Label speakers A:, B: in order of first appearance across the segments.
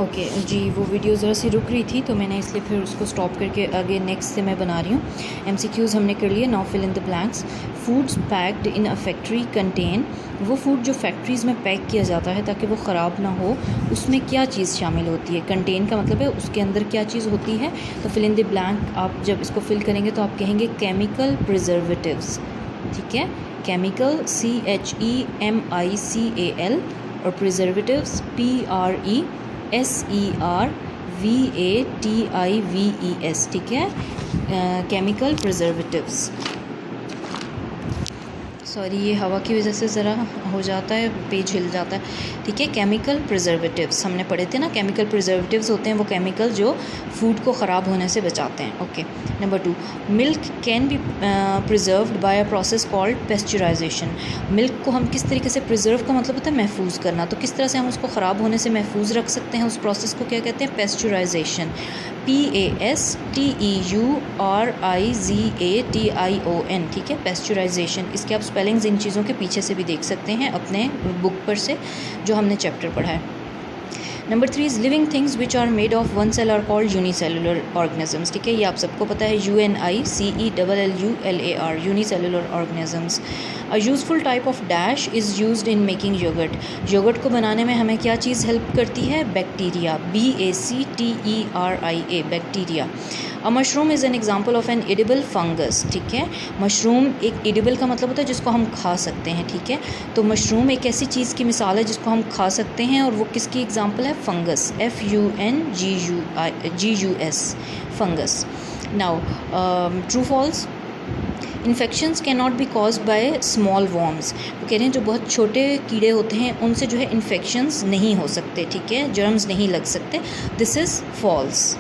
A: Okay जी, वो video ज़रा सी रुक रही थी तो मैंने इसलिए फिर उसको स्टॉप करके आगे नेक्स्ट से मैं बना रही हूँ। MCQs हमने कर लिए। Now fill in the blanks. Foods packed in a factory contain, वो फूड जो फैक्ट्रीज़ में पैक किया जाता है ताकि वो ख़राब ना हो, उसमें क्या चीज़ शामिल होती है। कंटेन का मतलब है उसके अंदर क्या चीज़ होती है। तो फिल इन द ब्लैंक आप जब इसको फिल करेंगे तो आप कहेंगे केमिकल प्रिजर्वेटिव्स। ठीक है, केमिकल CHEMICAL और प्रिजर्वेटिव्स PRESERVATIVES। ठीक है, केमिकल प्रिजर्वेटिव्स। सॉरी, ये हवा की वजह से ज़रा हो जाता है, पेज हिल जाता है। ठीक है, केमिकल प्रिजर्वेटिव्स हमने पढ़े थे ना। केमिकल प्रिजर्वेटिव्स होते हैं वो केमिकल जो फूड को ख़राब होने से बचाते हैं। Okay, number 2, milk can be preserved by a process called pasteurisation. Milk को हम किस तरीके से प्रिजर्व का मतलब होता है महफूज करना, तो किस तरह से हम उसको ख़राब होने से महफूज रख सकते हैं, उस प्रोसेस को क्या कहते हैं, पेस्चराइजेशन। PASTEURIZATION। ठीक है, पेस्चराइजेशन। इसके आप स्पेलिंग्स इन चीज़ों के पीछे से भी देख सकते हैं अपने बुक पर से जो हमने चैप्टर पढ़ा है। Number 3 living things which are made of one cell are called unicellular organisms. ठीक है, ये आप सबको पता है, UNICELLULAR, unicellular organisms. A useful type of dash is used in making yogurt. Yogurt को बनाने में हमें क्या चीज़ हेल्प करती है, bacteria. BACTERIA, bacteria. A mushroom is an example of an edible fungus. ठीक है, मशरूम एक एडिबल का मतलब होता है जिसको हम खा सकते हैं। ठीक है, तो मशरूम एक ऐसी चीज़ की मिसाल है जिसको हम खा सकते हैं और वो किसकी एग्जाम्पल है, fungus. FUNGUS, fungus. Now true false. Infections can not be caused by small worms. वो कह रहे हैं जो बहुत छोटे कीड़े होते हैं उनसे जो है इन्फेक्शंस नहीं हो सकते। ठीक है, जर्म्स नहीं लग सकते। This is false.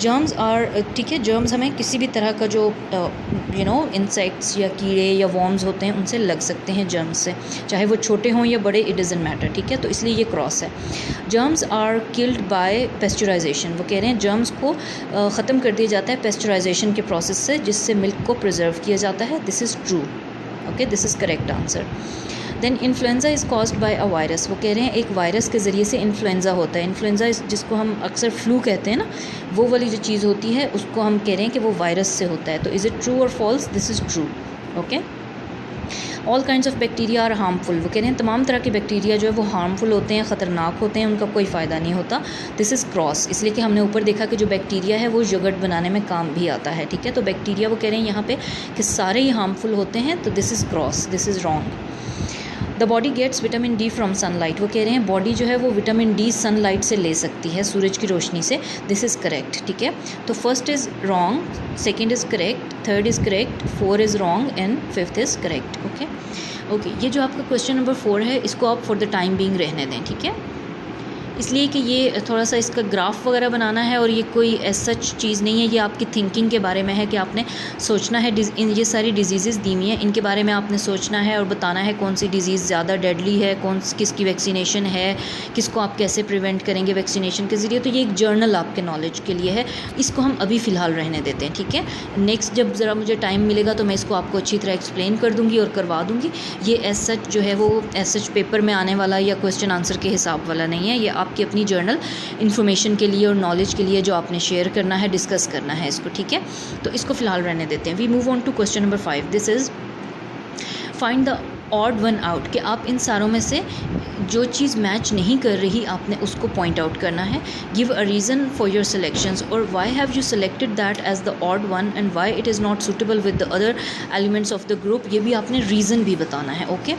A: Germs are, ठीक है, जर्म्स हमें किसी भी तरह का जो इंसेक्ट्स या कीड़े या वॉर्म्स होते हैं उनसे लग सकते हैं, जर्म्स से, चाहे वो छोटे हों या बड़े, इट डजंट मैटर। ठीक है, तो इसलिए ये क्रॉस है। Germs are killed by pasteurisation. वो कह रहे हैं जर्म्स को ख़त्म कर दिया जाता है पेस्चराइजेशन के प्रोसेस से, जिससे मिल्क को प्रिजर्व किया जाता है। This is true. Okay, this is correct answer. Then influenza is caused by a virus. वो कह रहे हैं एक वायरस के ज़रिए से इन्फ्लुएंजा होता है। इन्फ्लुएंजा जिसको हम अक्सर फ्लू कहते हैं ना, वो वाली जो चीज़ होती है उसको हम कह रहे हैं कि वो वायरस से होता है। तो इज़ इट ट्रू और false? This is true. Okay. All kinds of bacteria are harmful. वो कह रहे हैं तमाम तरह के बैक्टीरिया जो है वो हार्मफुल होते हैं, ख़तरनाक होते हैं, उनका कोई फ़ायदा नहीं होता। दिस इज़ क्रॉस, इसलिए कि हमने ऊपर देखा कि जो बैक्टीरिया है वो योगर्ट बनाने में काम भी आता है। ठीक है, तो बैक्टीरिया वो कह रहे हैं यहाँ पे कि सारे ही हार्मफुल होते हैं, तो this is cross, this is wrong. The body gets vitamin D from sunlight. वो कह रहे हैं बॉडी जो है वो विटामिन डी सनलाइट से ले सकती है, सूरज की रोशनी से। This is correct. ठीक है, तो first is wrong, second is correct, third is correct, 4 is wrong and 5th is correct. Okay, ये जो आपका क्वेश्चन नंबर 4 है इसको आप फॉर द टाइम बीइंग रहने दें। ठीक है, इसलिए कि ये थोड़ा सा इसका ग्राफ वगैरह बनाना है और ये कोई एज सच चीज़ नहीं है, ये आपकी थिंकिंग के बारे में है कि आपने सोचना है। ये सारी डिजीज़ दी हुई हैं, इनके बारे में आपने सोचना है और बताना है कौन सी डिज़ीज़ ज़्यादा डेडली है, किसकी वैक्सीनेशन है, किसको आप कैसे प्रिवेंट करेंगे वैक्सीनेशन के ज़रिए। तो ये एक जर्नल आपके नॉलेज के लिए है, इसको हम अभी फ़िलहाल रहने देते हैं। ठीक है, नेक्स्ट जब ज़रा मुझे टाइम मिलेगा तो मैं इसको आपको अच्छी तरह एक्सप्लेन कर दूँगी और करवा दूँगी। ये एज सच जो है वो एज सच पेपर में आने वाला या क्वेश्चन आंसर के हिसाब वाला नहीं है, ये आपकी अपनी जर्नल इन्फॉर्मेशन के लिए और नॉलेज के लिए जो आपने शेयर करना है, डिस्कस करना है इसको। ठीक है, तो इसको फिलहाल रहने देते हैं। We move on to question number 5। This is find the odd one out, कि आप इन सारों में से जो चीज़ मैच नहीं कर रही आपने उसको पॉइंट आउट करना है। Give a reason for your selections, और why have you selected that as the odd one and why it is not suitable with the other elements of the group. ये भी आपने रीज़न भी बताना है। Okay,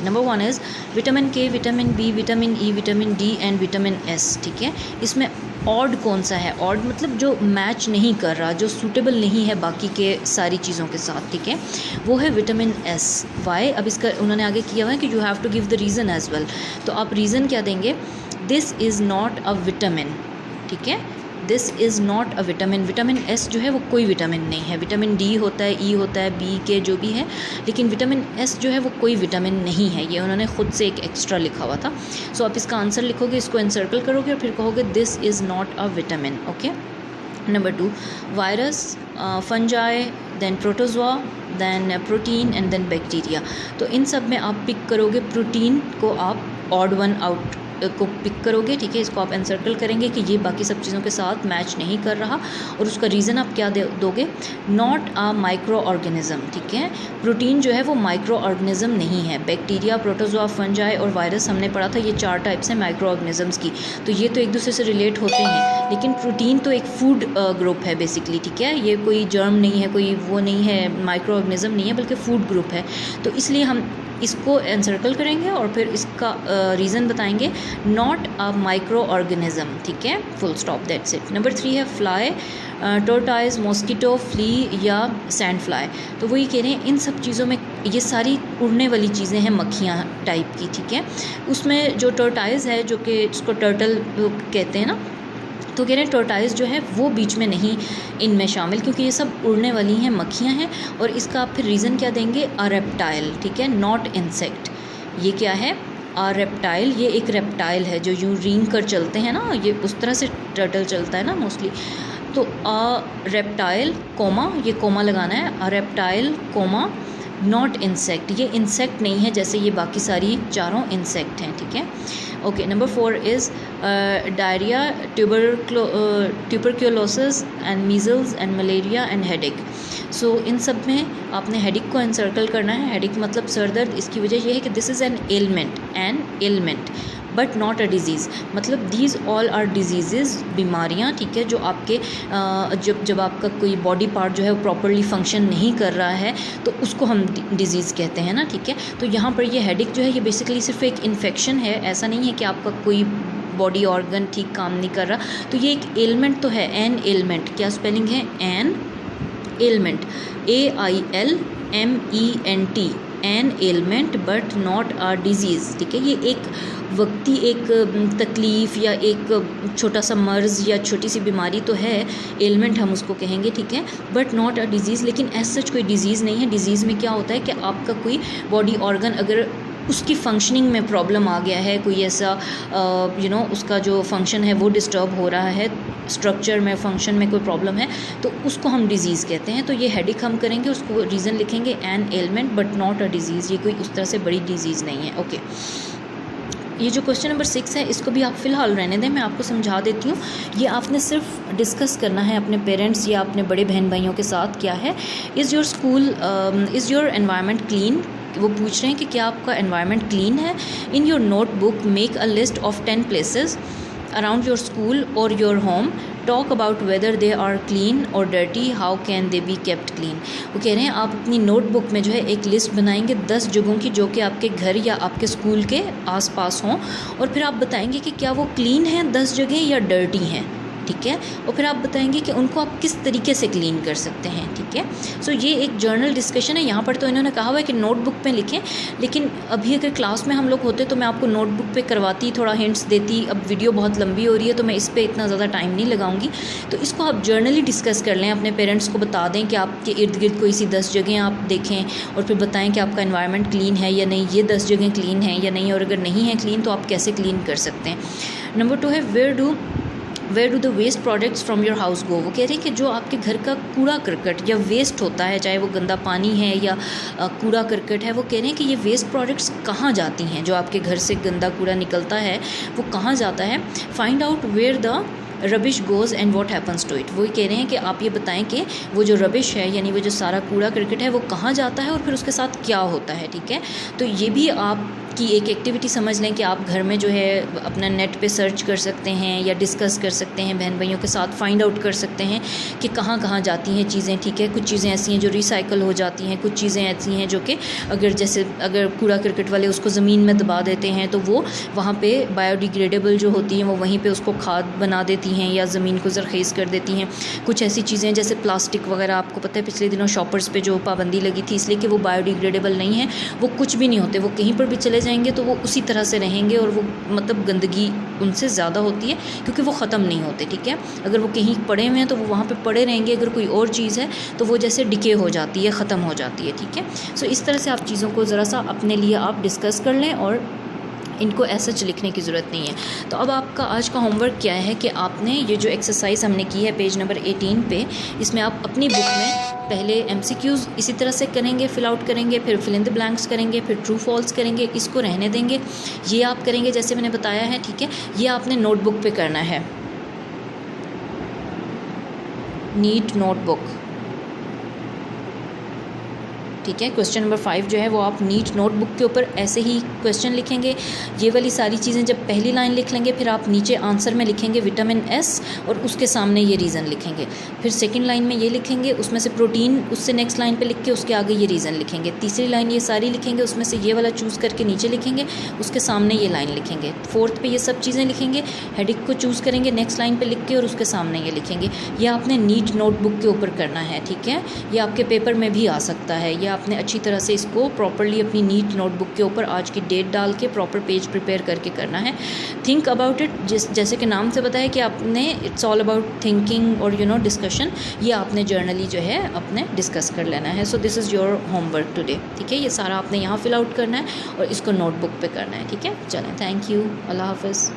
A: number 1 is vitamin K, vitamin B, vitamin E, vitamin D and vitamin S. ठीक है, इसमें odd कौन सा है? ऑड मतलब जो मैच नहीं कर रहा, जो सूटेबल नहीं है बाकी के सारी चीज़ों के साथ। ठीक है, वो है विटामिन एस। वाई? अब इसका उन्होंने आगे किया हुआ है कि you have to give the reason as well. तो आप रीज़न क्या देंगे? This is not a vitamin. ठीक है, this is not a vitamin. Vitamin S जो है वो कोई विटामिन नहीं है। विटामिन डी होता है, ई होता है, बी के जो भी है, लेकिन विटामिन एस जो है वो कोई विटामिन नहीं है। ये उन्होंने ख़ुद से एक एक्स्ट्रा लिखा हुआ था। सो आप इसका आंसर लिखोगे, इसको एनसर्कल करोगे और फिर कहोगे this is not a vitamin. Okay, number 2 virus, fungi, then protozoa, then protein and then bacteria. तो इन सब में आप पिक करोगे, प्रोटीन को आप ऑड वन आउट को पिक करोगे, ठीक है, इसको आप एनसर्कल करेंगे कि ये बाकी सब चीज़ों के साथ मैच नहीं कर रहा, और उसका रीज़न आप क्या दोगे, नॉट अ माइक्रो ऑर्गेनिज्म, ठीक है। प्रोटीन जो है वो माइक्रो ऑर्गेनिज्म नहीं है। बैक्टीरिया, प्रोटोजोआ, फंजाई और वायरस हमने पढ़ा था, ये 4 टाइप्स हैं माइक्रो ऑर्गेनिजम्स की, तो ये तो एक दूसरे से रिलेट होते हैं, लेकिन प्रोटीन तो एक फूड ग्रुप है बेसिकली, ठीक है, ये कोई जर्म नहीं है, कोई वो नहीं है, माइक्रो ऑर्गेनिज्म नहीं है, बल्कि फूड ग्रुप है। तो इसलिए हम इसको एनसर्कल करेंगे और फिर इसका रीज़न बताएंगे, नॉट अ माइक्रो ऑर्गेनिज्म, ठीक है, full stop, that's it. Number 3 है फ्लाई, टोर्टाइज, मॉस्किटो, फ्ली या सैंड फ्लाई। तो वही कह रहे हैं इन सब चीज़ों में ये सारी उड़ने वाली चीज़ें हैं, मक्खियाँ टाइप की, ठीक है। उसमें जो टोर्टाइज है, जो कि जिसको टर्टल कहते हैं ना, तो कह रहे हैं टोर्टाइज जो है वो बीच में नहीं इनमें शामिल, क्योंकि ये सब उड़ने वाली हैं, मक्खियाँ हैं। और इसका आप फिर रीज़न क्या देंगे, अ रेप्टाइल, ठीक है, नॉट इंसेक्ट। ये क्या है, अ रेप्टाइल, ये एक रेप्टाइल है जो यूँ रेंग कर चलते हैं ना, ये उस तरह से टर्टल चलता है ना मोस्टली। तो अ रेप्टाइल कोमा, ये कोमा लगाना है, a reptile comma not insect, ये इंसेक्ट नहीं है जैसे ये बाकी सारी चारों इंसेक्ट हैं, ठीक है। Okay, number 4 is diarrhoea, tuberculosis and measles and malaria and headache. So इन सब में आपने हेडिक को एनसर्कल करना है। हेडिक मतलब सर दर्द, इसकी वजह यह है कि this is an ailment but not a disease, मतलब दीज ऑल आर डिजीज़, बीमारियाँ, ठीक है, जो आपके जब आपका कोई बॉडी पार्ट जो है वो प्रॉपरली फंक्शन नहीं कर रहा है तो उसको हम डिजीज़ कहते हैं ना, ठीक है। तो यहाँ पर ये हेडिक जो है ये बेसिकली सिर्फ एक इन्फेक्शन है, ऐसा नहीं है कि आपका कोई बॉडी ऑर्गन ठीक काम नहीं कर रहा। तो ये एक एलमेंट तो है, एन एलमेंट, क्या स्पेलिंग है, an ailment, AILMENT, an ailment but not a disease, ठीक है। ये एक वक्ती एक तकलीफ़ या एक छोटा सा मर्ज़ या छोटी सी बीमारी तो है, एलमेंट हम उसको कहेंगे, ठीक है, बट नॉट अ डिज़ीज़। लेकिन एज सच कोई डिज़ीज़ नहीं है। डिज़ीज़ में क्या होता है कि आपका कोई बॉडी ऑर्गन अगर उसकी फंक्शनिंग में प्रॉब्लम आ गया है, कोई ऐसा उसका जो फंक्शन है वो डिस्टर्ब हो रहा है, स्ट्रक्चर में, फंक्शन में कोई प्रॉब्लम है, तो उसको हम डिज़ीज़ कहते हैं। तो ये हेडिक हम करेंगे, उसको रीज़न लिखेंगे an ailment but not a disease, ये कोई उस तरह से बड़ी डिज़ीज़ नहीं है। ओके, ये जो क्वेश्चन नंबर 6 है इसको भी आप फ़िलहाल रहने दें, मैं आपको समझा देती हूँ। ये आपने सिर्फ डिस्कस करना है अपने पेरेंट्स या अपने बड़े बहन भाइयों के साथ। क्या है, इज़ योर एनवायरनमेंट क्लीन, वो पूछ रहे हैं कि क्या आपका एनवायरनमेंट क्लीन है। In your notebook make a list of 10 places around your school और your home, talk about whether they are clean और dirty, how can they be kept clean. वो कह रहे हैं आप अपनी नोटबुक में जो है एक लिस्ट बनाएंगे 10 जगहों की जो कि आपके घर या आपके स्कूल के आसपास हों, और फिर आप बताएंगे कि क्या वो क्लीन हैं 10 जगह या डर्टी हैं, ठीक है। और फिर आप बताएंगे कि उनको आप किस तरीके से क्लीन कर सकते हैं, ठीक है। सो ये एक जर्नल डिस्कशन है। यहाँ पर तो इन्होंने कहा हुआ है कि नोटबुक पे लिखें, लेकिन अभी अगर क्लास में हम लोग होते तो मैं आपको नोटबुक पे करवाती, थोड़ा हिंट्स देती। अब वीडियो बहुत लंबी हो रही है तो मैं इस पर इतना ज़्यादा टाइम नहीं लगाऊंगी। तो इसको आप जर्नली डिस्कस कर लें, अपने पेरेंट्स को बता दें कि आपके इर्द गिर्द कोई सी 10 जगह आप देखें और फिर बताएं कि आपका एनवायरनमेंट क्लीन है या नहीं, ये 10 जगह क्लीन है या नहीं, और अगर नहीं है क्लीन तो आप कैसे क्लीन कर सकते हैं। नंबर 2 है where do the waste products from your house go. वो कह रहे हैं कि जो आपके घर का कूड़ा करकट या वेस्ट होता है, चाहे वो गंदा पानी है या कूड़ा करकट है, वो कह रहे हैं कि ये वेस्ट प्रोडक्ट्स कहाँ जाती हैं, जो आपके घर से गंदा कूड़ा निकलता है वो कहाँ जाता है। Find out where the rubbish goes and what happens to it. वही कह रहे हैं कि आप ये बताएं कि वो जो रबिश है, यानी वो जो सारा कूड़ा करकट है, वो कहाँ जाता है और फिर उसके साथ क्या होता है, ठीक है। तो ये भी आप की एक एक्टिविटी समझ लें कि आप घर में जो है अपना नेट पे सर्च कर सकते हैं या डिस्कस कर सकते हैं, बहन भाइयों के साथ फाइंड आउट कर सकते हैं कि कहाँ कहाँ जाती हैं चीज़ें, ठीक है। कुछ चीज़ें ऐसी हैं जो रिसाइकल हो जाती हैं, कुछ चीज़ें ऐसी हैं जो कि अगर कूड़ा करकट वाले उसको ज़मीन में दबा देते हैं तो वो वहाँ पे बायोडिग्रेडेबल जो होती हैं वो वहीं पे उसको खाद बना देती हैं या ज़मीन को ज़रख़ीज़ कर देती हैं। कुछ ऐसी चीज़ें जैसे प्लास्टिक वगैरह, आपको पता है पिछले दिनों शॉपर्स पे जो पाबंदी लगी थी इसलिए कि वो बायोडिग्रेडेबल नहीं है, वो कुछ भी नहीं होते, वो कहीं पर भी चले जाएंगे तो वो उसी तरह से रहेंगे और वो मतलब गंदगी उनसे ज़्यादा होती है क्योंकि वो ख़त्म नहीं होते, ठीक है। अगर वो कहीं पड़े हुए हैं तो वो वहाँ पे पड़े रहेंगे, अगर कोई और चीज़ है तो वो जैसे डिके हो जाती है, ख़त्म हो जाती है, ठीक है। सो इस तरह से आप चीज़ों को ज़रा सा अपने लिए आप डिस्कस कर लें और इनको ऐसा लिखने की ज़रूरत नहीं है। तो अब आपका आज का होमवर्क क्या है कि आपने ये जो एक्सरसाइज हमने की है पेज नंबर 18 पे, इसमें आप अपनी बुक में पहले MCQs इसी तरह से करेंगे, फिल आउट करेंगे, फिर फिल इन द ब्लैंक्स करेंगे, फिर ट्रू फॉल्स करेंगे, इसको रहने देंगे। ये आप करेंगे जैसे मैंने बताया है, ठीक है। ये आपने नोटबुक पे करना है, नीट नोटबुक, ठीक है। क्वेश्चन नंबर 5 जो है वो आप नीट नोटबुक के ऊपर ऐसे ही क्वेश्चन लिखेंगे। ये वाली सारी चीज़ें जब पहली लाइन लिख लेंगे, फिर आप नीचे आंसर में लिखेंगे विटामिन S और उसके सामने ये रीज़न लिखेंगे। फिर सेकंड लाइन में ये लिखेंगे, उसमें से प्रोटीन, उससे नेक्स्ट लाइन पे लिख के उसके आगे ये रीज़न लिखेंगे। तीसरी लाइन ये सारी लिखेंगे, उसमें से ये वाला चूज़ करके नीचे लिखेंगे, उसके सामने ये लाइन लिखेंगे। फोर्थ पे ये सब चीज़ें लिखेंगे, हेडिंग को चूज़ करेंगे, नेक्स्ट लाइन पे लिख के और उसके सामने ये लिखेंगे। ये आपने नीट नोटबुक के ऊपर करना है, ठीक है। ये आपके पेपर में भी आ सकता है। ये आपने अच्छी तरह से इसको प्रॉपरली अपनी नीट नोटबुक के ऊपर आज की डेट डाल के प्रॉपर पेज प्रिपेयर करके करना है। थिंक अबाउट इट, जैसे कि नाम से बताया कि आपने इट्स ऑल अबाउट थिंकिंग और डिस्कशन, ये आपने जर्नली जो है अपने डिस्कस कर लेना है। So this is your homework today, ठीक है। ये सारा आपने यहाँ फिल आउट करना है और इसको नोटबुक पे करना है, ठीक है। चलें, थैंक यू, अल्लाह हाफ़िज़।